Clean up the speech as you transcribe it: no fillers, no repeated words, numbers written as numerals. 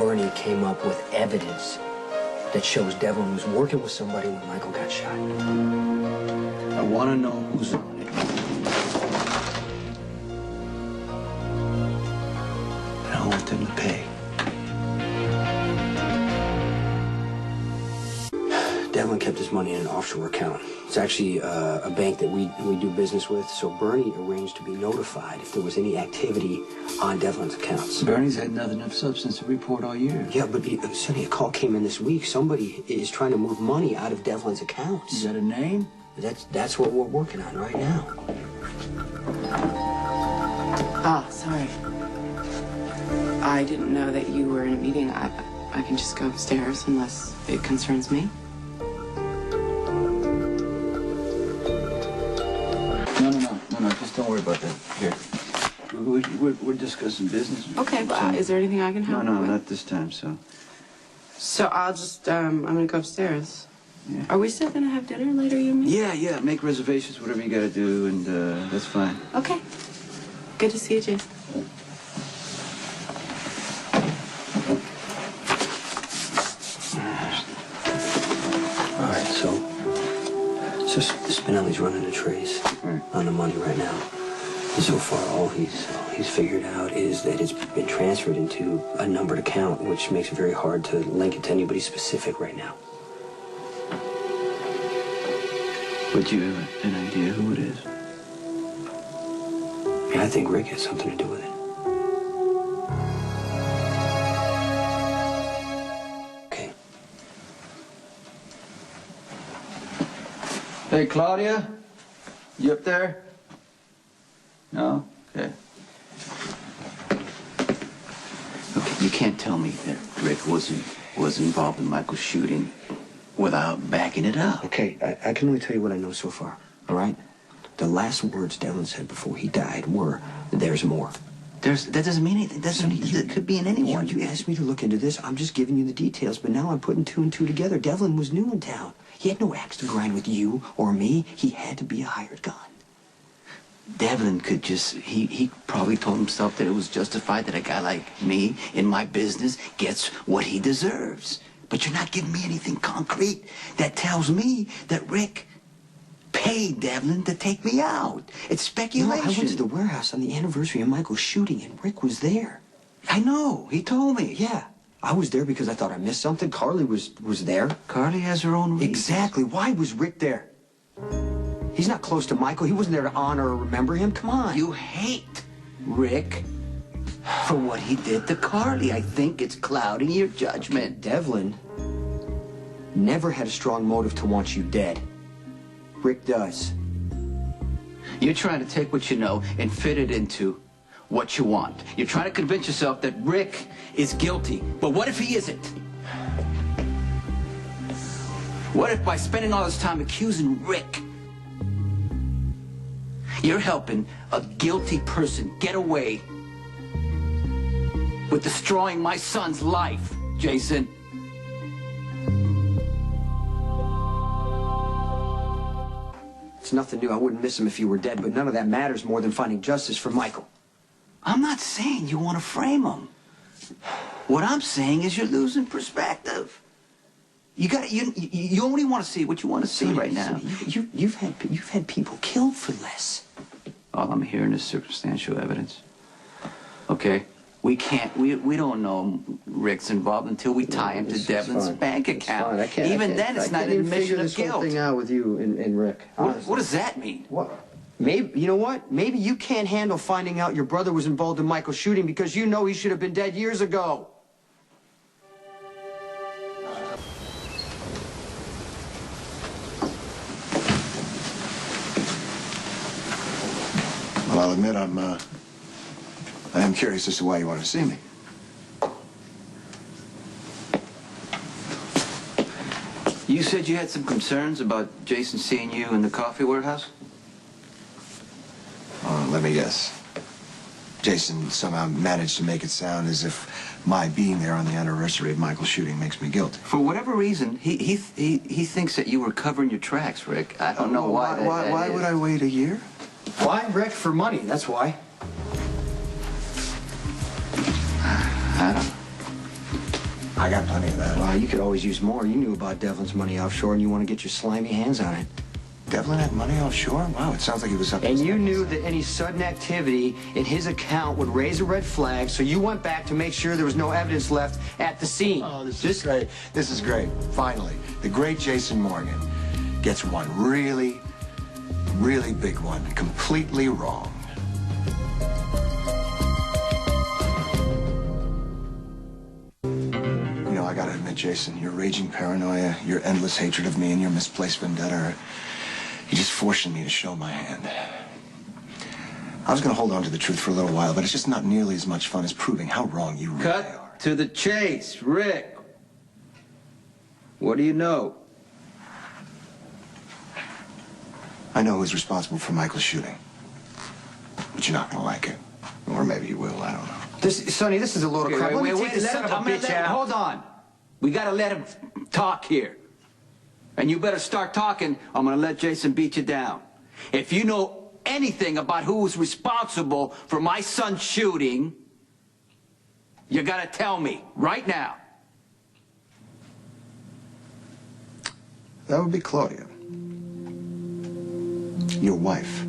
Bernie came up with evidence that shows Devlin was working with somebody when Michael got shot. I want to know who's on it. And I want them to pay. Devlin kept his money in an offshore account. It's actually a bank that we do business with, so Bernie arranged to be notified if there was any activity on Devlin's accounts. Bernie's had nothing of substance to report all year. Yeah, but Sonny, a call came in this week. Somebody is trying to move money out of Devlin's accounts. You got a name? That's what we're working on right now. Oh, sorry. I didn't know that you were in a meeting. I can just go upstairs unless it concerns me. No, just don't worry about that. Here. We're discussing business. Okay, but is there anything I can help No, with? not this time, so. So I'll just, I'm gonna go upstairs. Yeah. Are we still gonna have dinner later, you mean? Yeah, make reservations, whatever you gotta do, and that's fine. Okay. Good to see you, Jason. All right, so Spinelli's running the trace on the money right now. And so far, all he's figured out is that it's been transferred into a numbered account, which makes it very hard to link it to anybody specific right now. But you have an idea who it is? Yeah, I think Rick has something to do with it. Okay. Hey, Claudia? You up there? No? Okay. Okay, you can't tell me that Rick was involved in Michael's shooting without backing it up. Okay, I can only tell you what I know so far, all right? The last words Devlin said before he died were, "There's more." That doesn't mean anything. It could be in anyone. You asked me to look into this. I'm just giving you the details, but now I'm putting two and two together. Devlin was new in town. He had no axe to grind with you or me. He had to be a hired gun. Devlin could just, he probably told himself that it was justified that a guy like me in my business gets what he deserves. But you're not giving me anything concrete that tells me that Rick paid Devlin to take me out. It's speculation. No, I went to the warehouse on the anniversary of Michael's shooting, and Rick was there. I know. He told me. Yeah. I was there because I thought I missed something. Carly was there. Carly has her own reasons. Exactly. Why was Rick there? He's not close to Michael. He wasn't there to honor or remember him. Come on. You hate Rick for what he did to Carly. I think it's clouding your judgment. Devlin never had a strong motive to want you dead. Rick does. You're trying to take what you know and fit it into what you want. You're trying to convince yourself that Rick is guilty. But what if he isn't? What if by spending all this time accusing Rick, you're helping a guilty person get away with destroying my son's life, Jason? It's nothing new. I wouldn't miss him if you were dead, but none of that matters more than finding justice for Michael. I'm not saying you want to frame him. What I'm saying is you're losing perspective. You only want to see what you want to see right now. You've had people killed for less. All I'm hearing is circumstantial evidence. Okay? We don't know Rick's involved until we tie him to Devlin's bank account. Even then, it's not an admission of guilt. I can't figure this whole thing out with you and Rick. What does that mean? What? Maybe, you know what? Maybe you can't handle finding out your brother was involved in Michael's shooting because you know he should have been dead years ago. Well, I'll admit I am curious as to why you want to see me. You said you had some concerns about Jason seeing you in the coffee warehouse? Let me guess. Jason somehow managed to make it sound as if my being there on the anniversary of Michael's shooting makes me guilty. For whatever reason, he thinks that you were covering your tracks, Rick. I don't know why. Why would I wait a year? Why, Rick? For money, that's why. I don't know. I got plenty of that. Well, you could always use more. You knew about Devlin's money offshore, and you want to get your slimy hands on it. Devlin had money offshore? Wow, it sounds like he was up to And his you neck. knew that any sudden activity in his account would raise a red flag, so you went back to make sure there was no evidence left at the scene. Oh, this is great. This is great. Finally, the great Jason Morgan gets one really, really big one, completely wrong. You know, I gotta admit, Jason, your raging paranoia, your endless hatred of me, and your misplaced vendetta, you just forcing me to show my hand. I was gonna hold on to the truth for a little while, but it's just not nearly as much fun as proving how wrong you really are. Cut to the chase, Rick. What do you know? I know who's responsible for Michael's shooting. But you're not gonna like it. Or maybe you will, I don't know. Sonny, this is a load of crap. Let me take this son of a bitch out. Hold on. We gotta let him talk here. And you better start talking. I'm gonna let Jason beat you down. If you know anything about who was responsible for my son's shooting, you gotta tell me right now. That would be Claudia. Your wife.